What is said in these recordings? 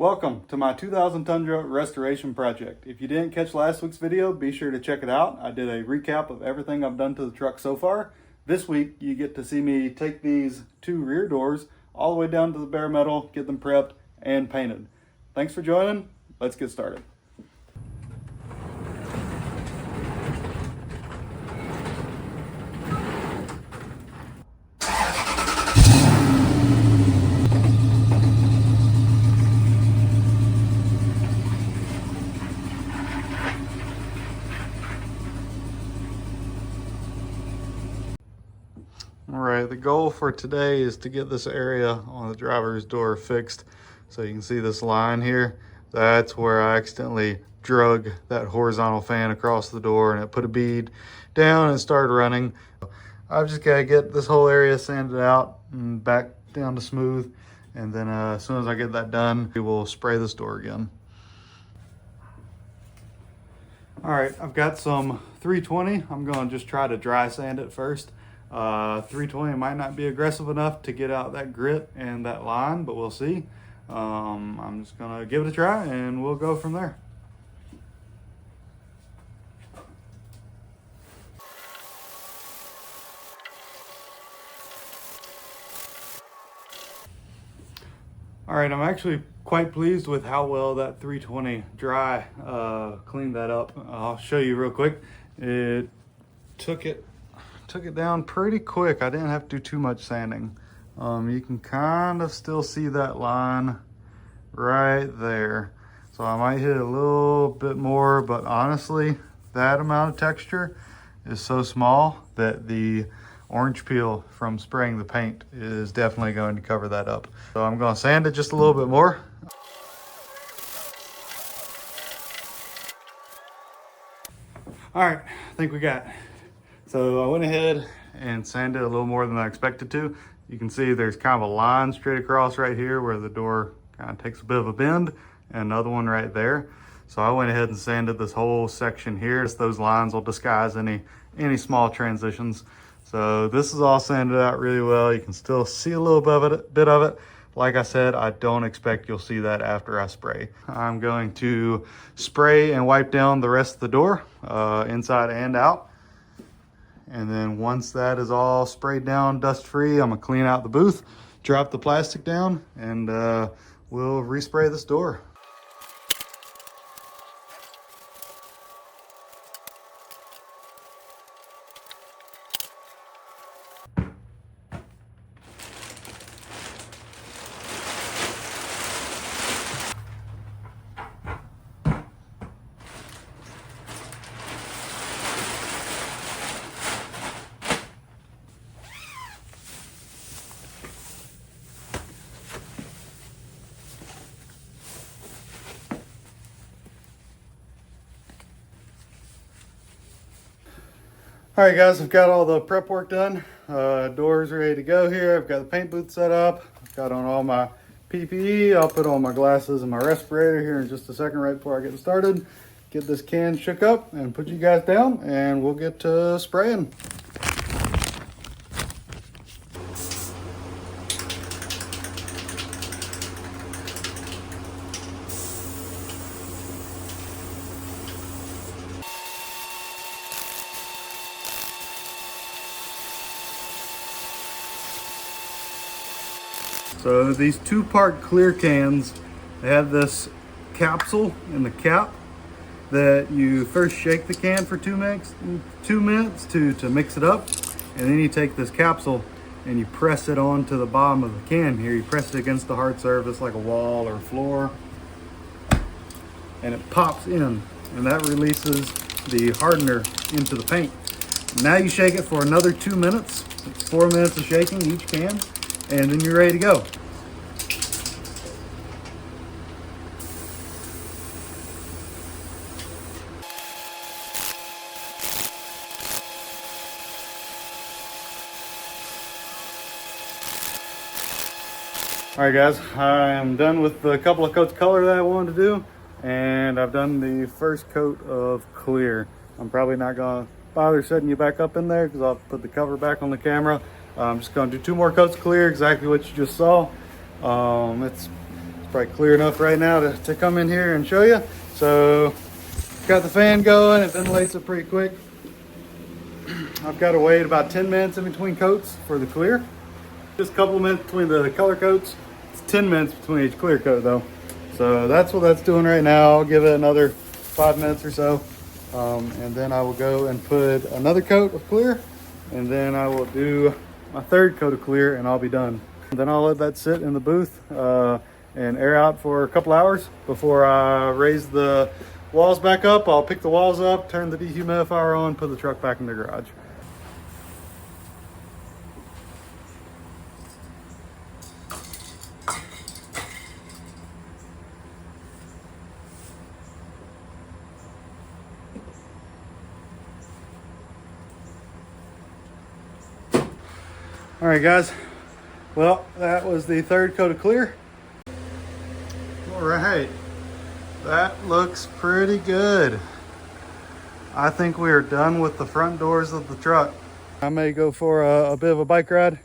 Welcome to my 2000 Tundra restoration project. If you didn't catch last week's video, be sure to check it out. I did a recap of everything I've done to the truck so far. This week, you get to see me take these two rear doors all the way down to the bare metal, get them prepped and painted. Thanks for joining. Let's get started. All right, the goal for today is to get this area on the driver's door fixed. So you can see this line here. That's where I accidentally drug that horizontal fan across the door and it put a bead down and started running. I've just got to get this whole area sanded out and back down to smooth. And then as soon as I get that done, we will spray this door again. All right, I've got some 320. I'm going to just try to dry sand it first. 320 might not be aggressive enough to get out that grit and that line, but we'll see. I'm just gonna give it a try and we'll go from there. All right, I'm actually quite pleased with how well that 320 dry cleaned that up. I'll show you real quick. It took it down pretty quick. I didn't have to do too much sanding. You can kind of still see that line right there. So I might hit a little bit more, but honestly, that amount of texture is so small that the orange peel from spraying the paint is definitely going to cover that up. So I'm going to sand it just a little bit more. All right, I think we got it. So I went ahead and sanded a little more than I expected to. You can see there's kind of a line straight across right here where the door kind of takes a bit of a bend, and another one right there. So I went ahead and sanded this whole section here. Those lines will disguise any small transitions. So this is all sanded out really well. You can still see a little bit of it. Like I said, I don't expect you'll see that after I spray. I'm going to spray and wipe down the rest of the door, inside and out. And then once that is all sprayed down, dust free, I'm gonna clean out the booth, drop the plastic down, and we'll respray this door. All right, guys, I've got all the prep work done. Doors ready to go here. I've got the paint booth set up. I've got on all my PPE. I'll put on my glasses and my respirator here in just a second right before I get started. Get this can shook up and put you guys down and we'll get to spraying. So these two-part clear cans, they have this capsule in the cap that you first shake the can for 2 minutes to mix it up. And then you take this capsule and you press it onto the bottom of the can here. You press it against the hard surface like a wall or a floor. And it pops in and that releases the hardener into the paint. Now you shake it for another 2 minutes. It's 4 minutes of shaking each can. And then you're ready to go. All right, guys, I am done with the couple of coats of color that I wanted to do, and I've done the first coat of clear. I'm probably not gonna bother setting you back up in there because I'll put the cover back on the camera. I'm just gonna do 2 more coats of clear, exactly what you just saw. It's probably clear enough right now to come in here and show you. So got the fan going, it ventilates it pretty quick. I've got to wait about 10 minutes in between coats for the clear. Just a couple of minutes between the color coats. It's 10 minutes between each clear coat though. So that's what that's doing right now. I'll give it another 5 minutes or so. And then I will go and put another coat of clear. And then I will do my third coat of clear and I'll be done. And then I'll let that sit in the booth and air out for a couple hours before I raise the walls back up. I'll pick the walls up, turn the dehumidifier on, put the truck back in the garage. All right, guys. Well, that was the third coat of clear. All right. That looks pretty good. I think we are done with the front doors of the truck. I may go for a bit of a bike ride.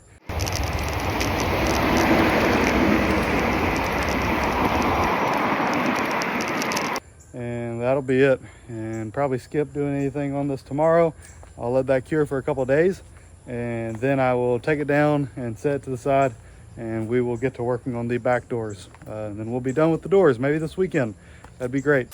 And that'll be it. And probably skip doing anything on this tomorrow. I'll let that cure for a couple of days. And then I will take it down and set it to the side. And we will get to working on the back doors. And then we'll be done with the doors, maybe this weekend. That'd be great.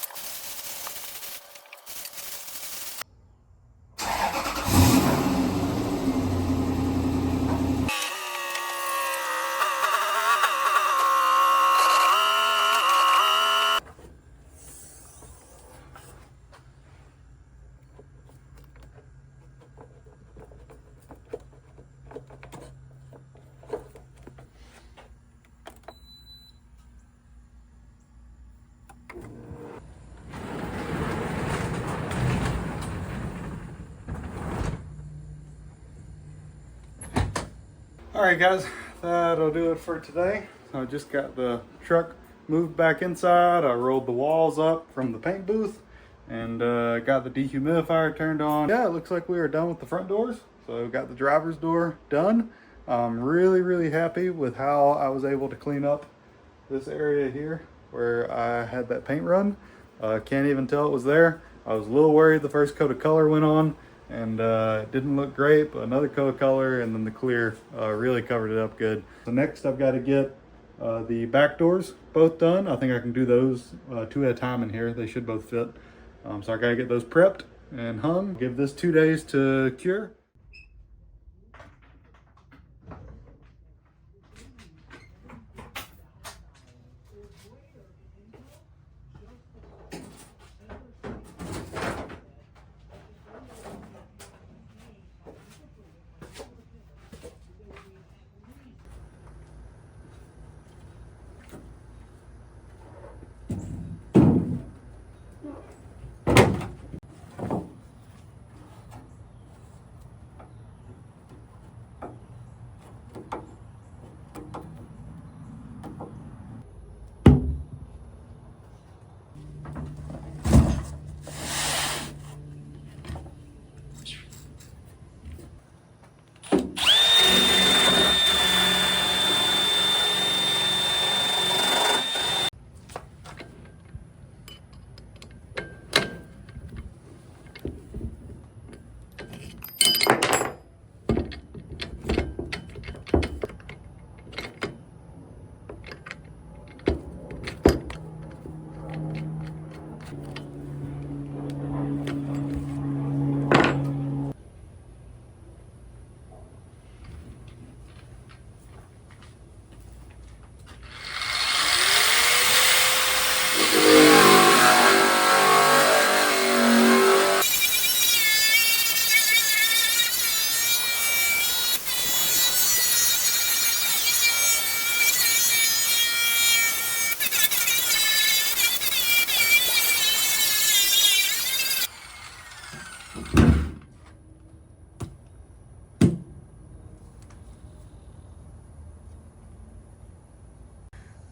All right, guys, that'll do it for today. I just got the truck moved back inside. I rolled the walls up from the paint booth and got the dehumidifier turned on. Yeah, it looks like we are done with the front doors. So got the driver's door done. I'm really happy with how I was able to clean up this area here where I had that paint run. Can't even tell it was there. I was a little worried the first coat of color went on and it didn't look great, but another coat of color and then the clear really covered it up good. So next I've got to get the back doors both done. I think I can do those two at a time in here. They should both fit. So I got to get those prepped and hung. Give this 2 days to cure.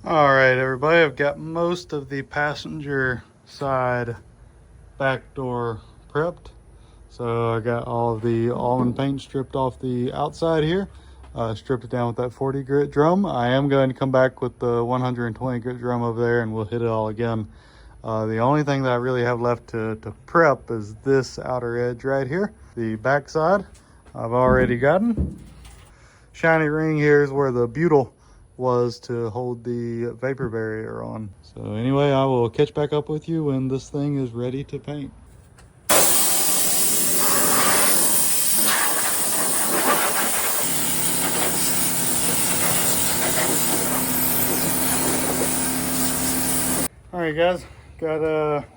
All right, everybody, I've got most of the passenger side back door prepped. So I got all of the almond paint stripped off the outside here. stripped it down with that 40 grit drum. I am going to come back with the 120 grit drum over there and we'll hit it all again. The only thing that I really have left to prep is this outer edge right here. The back side I've already gotten. Shiny ring here is where the butyl was to hold the vapor barrier on. So anyway, I will catch back up with you when this thing is ready to paint. All right, guys, got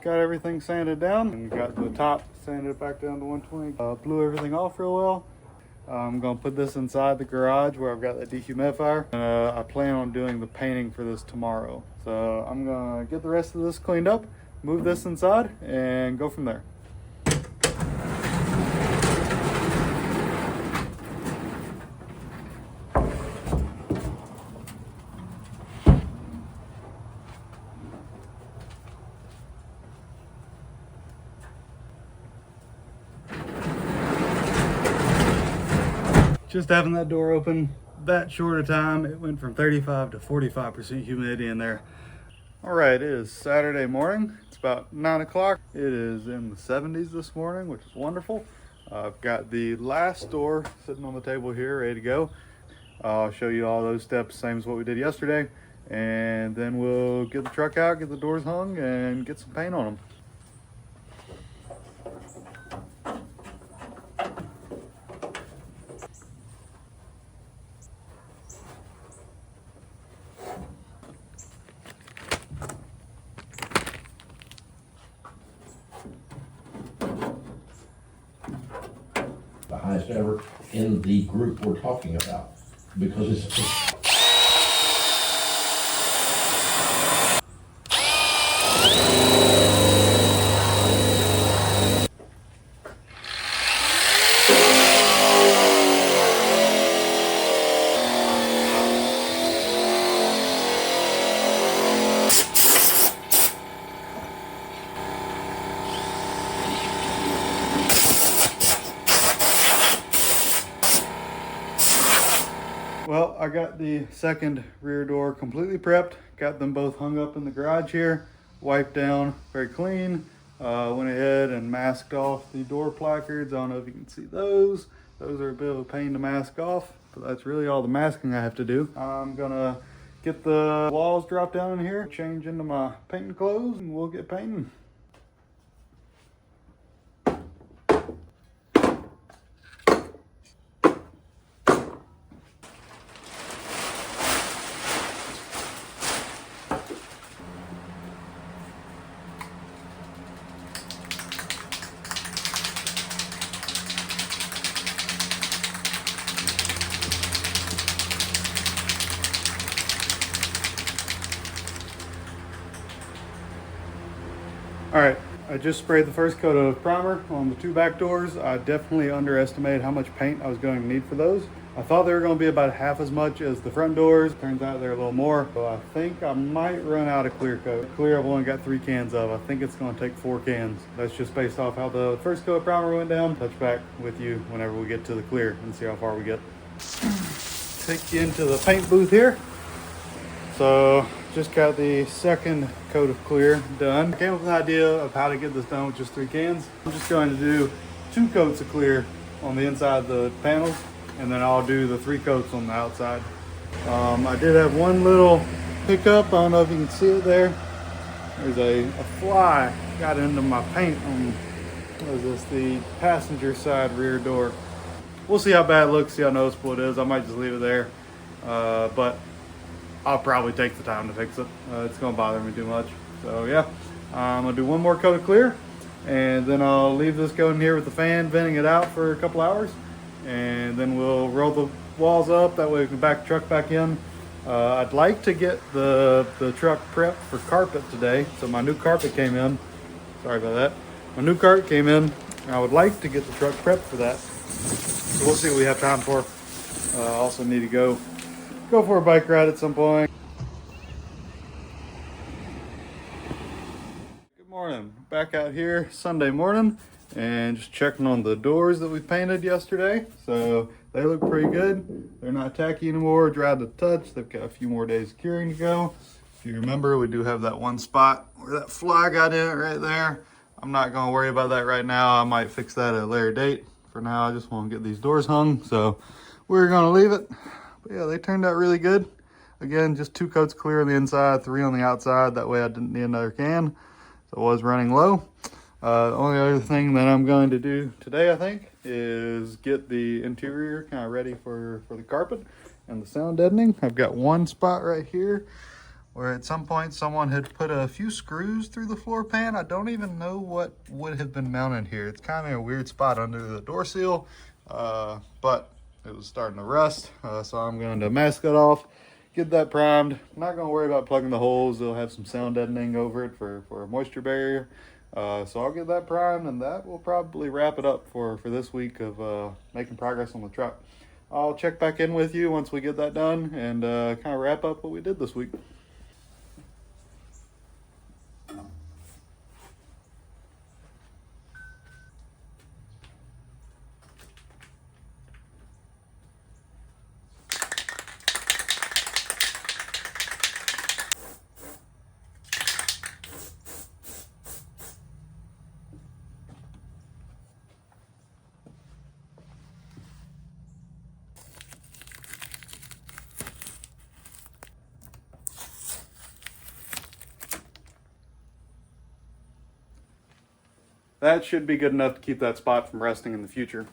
everything sanded down and got the top sanded back down to 120. Blew everything off real well. I'm gonna put this inside the garage where I've got the dehumidifier. I plan on doing the painting for this tomorrow. So I'm gonna get the rest of this cleaned up, move this inside, and go from there. Just having that door open that short a time, it went from 35 to 45% humidity in there. All right, it is Saturday morning. It's about 9 o'clock. It is in the 70s this morning, which is wonderful. I've got the last door sitting on the table here, ready to go. I'll show you all those steps, same as what we did yesterday. And then we'll get the truck out, get the doors hung, and get some paint on them. The highest ever in the group we're talking about, because it's Well, I got the second rear door completely prepped, got them both hung up in the garage here, wiped down very clean, went ahead and masked off the door placards. I don't know if you can see those. Those are a bit of a pain to mask off, but that's really all the masking I have to do. I'm gonna get the walls dropped down in here, change into my painting clothes, and we'll get painting. All right, I just sprayed the first coat of primer on the two back doors. I definitely underestimated how much paint I was going to need for those. I thought they were going to be about half as much as the front doors. Turns out they're a little more. So I think I might run out of clear coat. Clear I've only got 3 cans of. I think it's going to take 4 cans. That's just based off how the first coat of primer went down. Touch back with you whenever we get to the clear and see how far we get. Take you into the paint booth here. So just got the second coat of clear done. I came up with an idea of how to get this done with just 3 cans. I'm just going to do 2 coats of clear on the inside of the panels, and then I'll do the 3 coats on the outside. I did have one little hiccup. I don't know if you can see it there. There's a fly got into my paint on, what is this, the passenger side rear door. We'll see how bad it looks, see how noticeable it is. I might just leave it there, but I'll probably take the time to fix it. It's gonna bother me too much. So yeah, I'm gonna do one more coat of clear, and then I'll leave this going here with the fan, venting it out for a couple hours, and then we'll roll the walls up. That way we can back the truck back in. I'd like to get the truck prepped for carpet today. So my new carpet came in. Sorry about that. My new carpet came in. I would like to get the truck prepped for that. So we'll see what we have time for. Also need to go for a bike ride at some point. Good morning. back out here Sunday morning and just checking on the doors that we painted yesterday. So they look pretty good. They're not tacky anymore, dry to touch. They've got a few more days of curing to go. If you remember, we do have that one spot where that fly got in it right there. I'm not gonna worry about that right now. I might fix that at a later date. For now, I just want to get these doors hung, so we're gonna leave it. But yeah, they turned out really good. Again, just 2 coats clear on the inside, 3 on the outside. That way I didn't need another can. So I was running low. The only other thing that I'm going to do today, I think, is get the interior kind of ready for the carpet and the sound deadening. I've got one spot right here where at some point someone had put a few screws through the floor pan. I don't even know what would have been mounted here. It's kind of a weird spot under the door seal, but it was starting to rust. So I'm going to mask it off, get that primed. I'm not going to worry about plugging the holes. They'll have some sound deadening over it for a moisture barrier. So I'll get that primed, and that will probably wrap it up for this week of making progress on the truck. I'll check back in with you once we get that done and kind of wrap up what we did this week. That should be good enough to keep that spot from rusting in the future.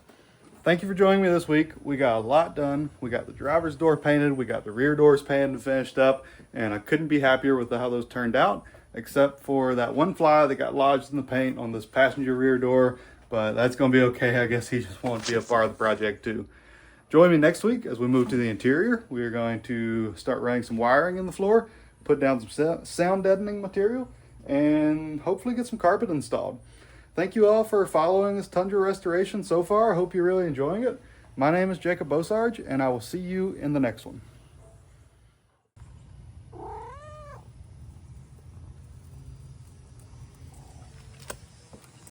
Thank you for joining me this week. We got a lot done. We got the driver's door painted, we got the rear doors painted and finished up, and I couldn't be happier with how those turned out, except for that one fly that got lodged in the paint on this passenger rear door, but that's gonna be okay. I guess he just wants to be a part of the project too. Join me next week as we move to the interior. We are going to start running some wiring in the floor, put down some sound deadening material, and hopefully get some carpet installed. Thank you all for following this Tundra restoration so far. I hope you're really enjoying it. My name is Jacob Bosarge, and I will see you in the next one.